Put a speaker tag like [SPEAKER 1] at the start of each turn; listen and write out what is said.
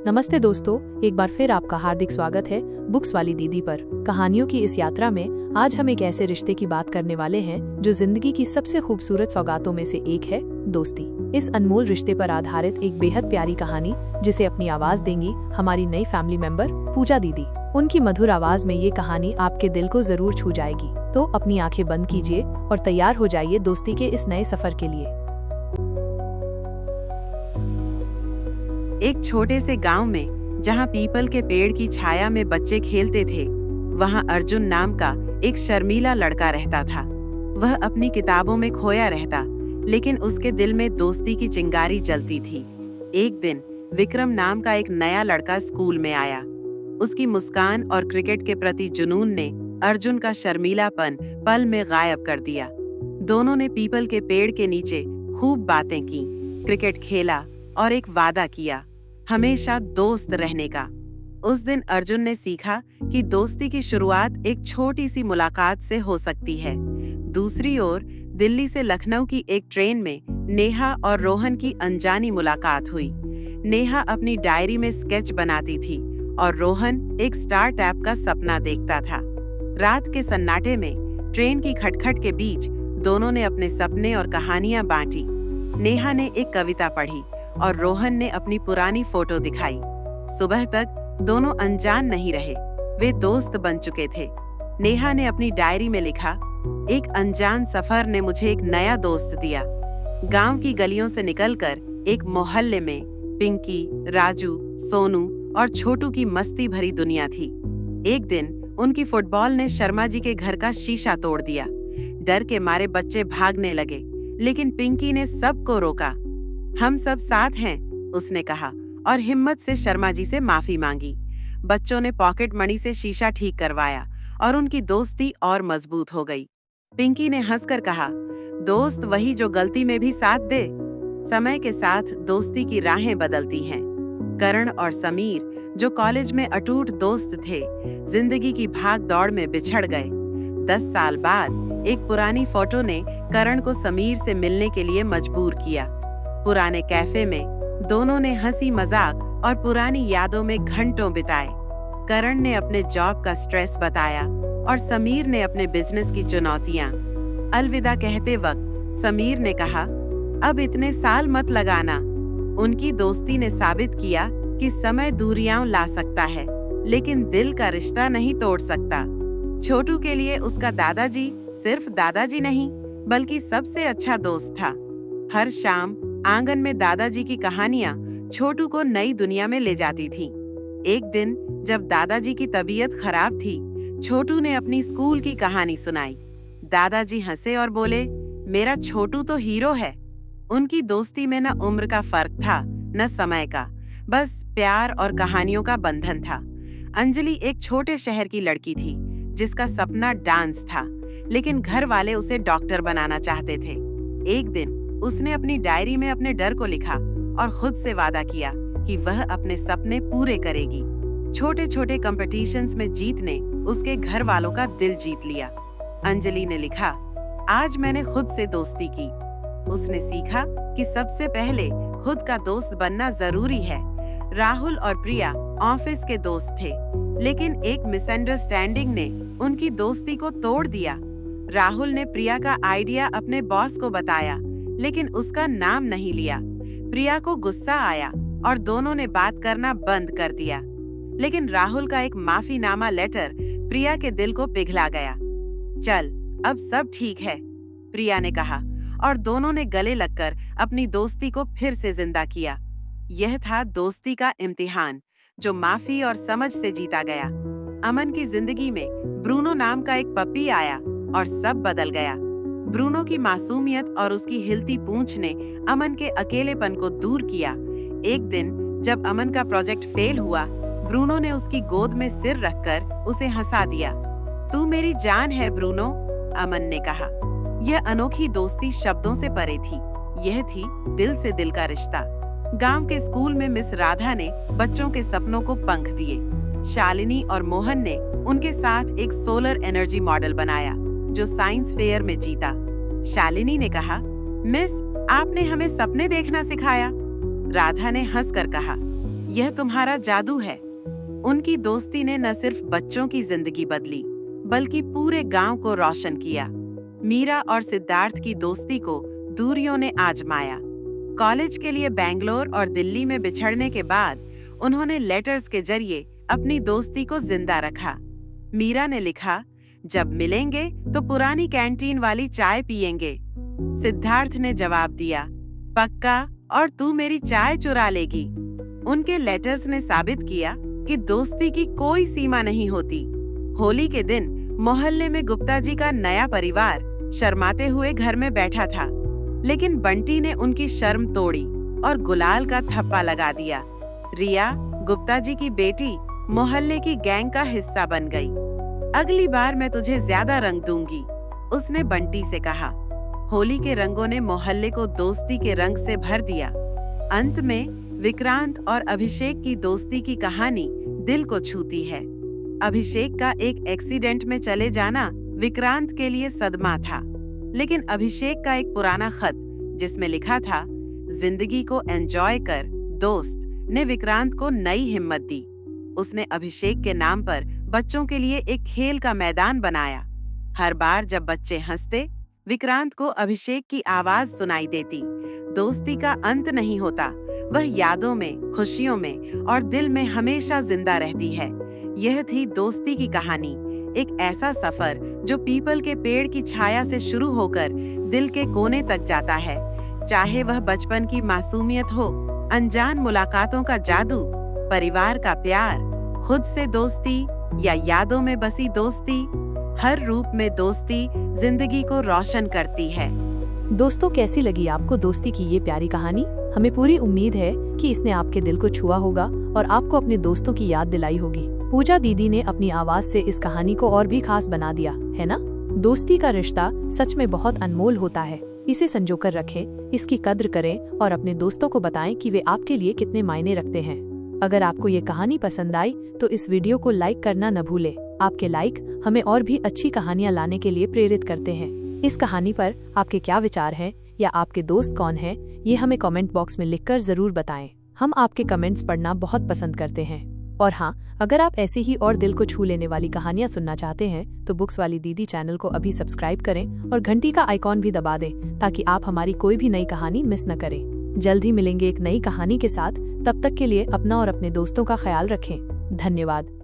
[SPEAKER 1] नमस्ते दोस्तों, एक बार फिर आपका हार्दिक स्वागत है बुक्स वाली दीदी पर। कहानियों की इस यात्रा में आज हम एक ऐसे रिश्ते की बात करने वाले हैं जो जिंदगी की सबसे खूबसूरत सौगातों में से एक है, दोस्ती। इस अनमोल रिश्ते पर आधारित एक बेहद प्यारी कहानी जिसे अपनी आवाज देंगी हमारी नई फैमिली मेंबर पूजा दीदी। उनकी मधुर आवाज में ये कहानी आपके दिल को जरूर छू जाएगी। तो अपनी आंखें बंद कीजिए और तैयार हो जाइए दोस्ती के इस नए सफर के लिए।
[SPEAKER 2] एक छोटे से गांव में जहां पीपल के पेड़ की छाया में बच्चे खेलते थे, वहां अर्जुन नाम का एक शर्मीला लड़का रहता था। वह अपनी किताबों में खोया रहता, लेकिन उसके दिल में दोस्ती की चिंगारी जलती थी। एक दिन विक्रम नाम का एक नया लड़का स्कूल में आया। उसकी मुस्कान और क्रिकेट के प्रति जुनून ने अर्जुन का शर्मीलापन पल में गायब कर दिया। दोनों ने पीपल के पेड़ के नीचे खूब बातें की, क्रिकेट खेला और एक वादा किया, हमेशा दोस्त रहने का। उस दिन अर्जुन ने सीखा कि दोस्ती की शुरुआत एक छोटी सी मुलाकात से हो सकती है। दूसरी ओर दिल्ली से लखनऊ की एक ट्रेन में नेहा और रोहन की अनजानी मुलाकात हुई। नेहा अपनी डायरी में स्केच बनाती थी और रोहन एक स्टार्टअप का सपना देखता था। रात के सन्नाटे में ट्रेन की खटखट के बीच दोनों ने अपने सपने और कहानियां बांटी। नेहा ने एक कविता पढ़ी और रोहन ने अपनी पुरानी फोटो दिखाई। सुबह तक दोनों अनजान नहीं रहे, वे दोस्त बन चुके थे। नेहा ने अपनी डायरी में लिखा, एक अनजान सफर ने मुझे एक नया दोस्त दिया। गांव की गलियों से निकलकर एक मोहल्ले में पिंकी, राजू, सोनू और छोटू की मस्ती भरी दुनिया थी। एक दिन उनकी फुटबॉल ने शर्मा जी के घर का शीशा तोड़ दिया। डर के मारे बच्चे भागने लगे, लेकिन पिंकी ने सबको रोका। हम सब साथ हैं, उसने कहा और हिम्मत से शर्मा जी से माफी मांगी। बच्चों ने पॉकेट मनी से शीशा ठीक करवाया और उनकी दोस्ती और मजबूत हो गई। पिंकी ने हंसकर कहा, दोस्त वही जो गलती में भी साथ दे। समय के साथ दोस्ती की राहें बदलती हैं। करण और समीर जो कॉलेज में अटूट दोस्त थे, जिंदगी की भाग दौड़ में बिछड़ गए। 10 साल बाद एक पुरानी फोटो ने करण को समीर से मिलने के लिए मजबूर किया। पुराने कैफे में दोनों ने हंसी मजाक और पुरानी यादों में घंटों बिताए। करण ने अपने जॉब का स्ट्रेस बताया और समीर ने अपने बिजनेस की चुनौतियां। अलविदा कहते वक्त समीर ने कहा, अब इतने साल मत लगाना। उनकी दोस्ती ने साबित किया कि समय दूरियां ला सकता है, लेकिन दिल का रिश्ता नहीं तोड़ सकता। छोटू के लिए उसका दादाजी सिर्फ दादाजी नहीं, बल्कि सबसे अच्छा दोस्त था। हर शाम आंगन में दादाजी की कहानियां छोटू को नई दुनिया में ले जाती थीं। एक दिन जब दादाजी की तबीयत खराब थी, छोटू ने अपनी स्कूल की कहानी सुनाई। दादाजी हंसे और बोले, मेरा छोटू तो हीरो है। उनकी दोस्ती में न उम्र का फर्क था, न समय का, बस प्यार और कहानियों का बंधन था। अंजलि एक छोटे शहर की लड़की थी जिसका सपना डांस था, लेकिन घर वाले उसे डॉक्टर बनाना चाहते थे। एक दिन उसने अपनी डायरी में अपने डर को लिखा और खुद से वादा किया कि वह अपने सपने पूरे करेगी। छोटे छोटे कॉम्पिटिशन्स में जीत ने उसके घर वालों का दिल जीत लिया। अंजलि ने लिखा, आज मैंने खुद से दोस्ती की। उसने सीखा कि सबसे पहले खुद का दोस्त बनना जरूरी है। राहुल और प्रिया ऑफिस के दोस्त थे, लेकिन एक मिसअंडरस्टैंडिंग ने उनकी दोस्ती को तोड़ दिया। राहुल ने प्रिया का आइडिया अपने बॉस को बताया, लेकिन उसका नाम नहीं लिया। प्रिया को गुस्सा आया और दोनों ने बात करना बंद कर दिया। लेकिन राहुल का एक माफीनामा लेटर प्रिया के दिल को पिघला गया। चल, अब सब ठीक है, प्रिया ने कहा और दोनों ने गले लगकर अपनी दोस्ती को फिर से जिंदा किया। यह था दोस्ती का इम्तिहान जो माफी और समझ से जीता गया। अमन की जिंदगी में ब्रूनो नाम का एक पप्पी आया और सब बदल गया। ब्रूनो की मासूमियत और उसकी हिलती पूंछ ने अमन के अकेलेपन को दूर किया। एक दिन जब अमन का प्रोजेक्ट फेल हुआ, ब्रूनो ने उसकी गोद में सिर रखकर उसे हंसा दिया। तू मेरी जान है ब्रूनो, अमन ने कहा। यह अनोखी दोस्ती शब्दों से परे थी, यह थी दिल से दिल का रिश्ता। गांव के स्कूल में मिस राधा ने बच्चों के सपनों को पंख दिए। शालिनी और मोहन ने उनके साथ एक सोलर एनर्जी मॉडल बनाया जो साइंस फेयर में जीता। शालिनी ने कहा, मिस, आपने हमें सपने देखना सिखाया। राधा ने हंसकर कहा, यह तुम्हारा जादू है। उनकी दोस्ती ने न सिर्फ बच्चों की जिंदगी बदली, बल्कि पूरे गांव को रोशन किया। मीरा और सिद्धार्थ की दोस्ती को दूरियों ने आजमाया। कॉलेज के लिए बेंगलोर और दिल्ली में बिछड़ने के बाद उन्होंने लेटर्स के जरिए अपनी दोस्ती को जिंदा रखा। मीरा ने लिखा, जब मिलेंगे तो पुरानी कैंटीन वाली चाय पिएंगे। सिद्धार्थ ने जवाब दिया, पक्का, और तू मेरी चाय चुरा लेगी। उनके लेटर्स ने साबित किया कि दोस्ती की कोई सीमा नहीं होती। होली के दिन मोहल्ले में गुप्ता जी का नया परिवार शर्माते हुए घर में बैठा था, लेकिन बंटी ने उनकी शर्म तोड़ी और गुलाल का थप्पा लगा दिया। रिया, गुप्ता जी की बेटी, मोहल्ले की गैंग का हिस्सा बन गई। अगली बार मैं तुझे ज्यादा रंग दूंगी, उसने बंटी से कहा। होली के रंगों ने मोहल्ले को दोस्ती के रंग से भर दिया। अंत में विक्रांत और अभिषेक की दोस्ती की कहानी दिल को छूती है। अभिषेक का एक एक्सीडेंट में चले जाना विक्रांत के लिए सदमा था, लेकिन अभिषेक का एक पुराना खत जिसमें लिखा था, जिंदगी को एंजॉय कर दोस्त, ने विक्रांत को नई हिम्मत दी। उसने अभिषेक के नाम पर बच्चों के लिए एक खेल का मैदान बनाया। हर बार जब बच्चे हंसते, विक्रांत को अभिषेक की आवाज सुनाई देती। दोस्ती का अंत नहीं होता, वह यादों में, खुशियों में और दिल में हमेशा जिंदा रहती है। यह थी दोस्ती की कहानी, एक ऐसा सफर जो पीपल के पेड़ की छाया से शुरू होकर दिल के कोने तक जाता है। चाहे वह बचपन की मासूमियत हो, अनजान मुलाकातों का जादू, परिवार का प्यार, खुद से दोस्ती या यादों में बसी दोस्ती, हर रूप में दोस्ती जिंदगी को रोशन करती है।
[SPEAKER 1] दोस्तों, कैसी लगी आपको दोस्ती की ये प्यारी कहानी? हमें पूरी उम्मीद है कि इसने आपके दिल को छुआ होगा और आपको अपने दोस्तों की याद दिलाई होगी। पूजा दीदी ने अपनी आवाज से इस कहानी को और भी खास बना दिया, है ना? दोस्ती का रिश्ता सच में बहुत अनमोल होता है। इसे संजोकर रखें, इसकी कद्र करें और अपने दोस्तों को बताएं कि वे आपके लिए कितने मायने रखते हैं। अगर आपको ये कहानी पसंद आई तो इस वीडियो को लाइक करना न भूलें। आपके लाइक हमें और भी अच्छी कहानियाँ लाने के लिए प्रेरित करते हैं। इस कहानी पर आपके क्या विचार हैं या आपके दोस्त कौन हैं, ये हमें कमेंट बॉक्स में लिखकर जरूर बताएं। हम आपके कमेंट्स पढ़ना बहुत पसंद करते हैं। और हाँ, अगर आप ऐसी ही और दिल को छू लेने वाली कहानियाँ सुनना चाहते हैं तो बुक्स वाली दीदी चैनल को अभी सब्सक्राइब करें और घंटी का आइकॉन भी दबा दें, ताकि आप हमारी कोई भी नई कहानी मिस न करें। जल्द ही मिलेंगे एक नई कहानी के साथ। तब तक के लिए अपना और अपने दोस्तों का ख्याल रखें। धन्यवाद।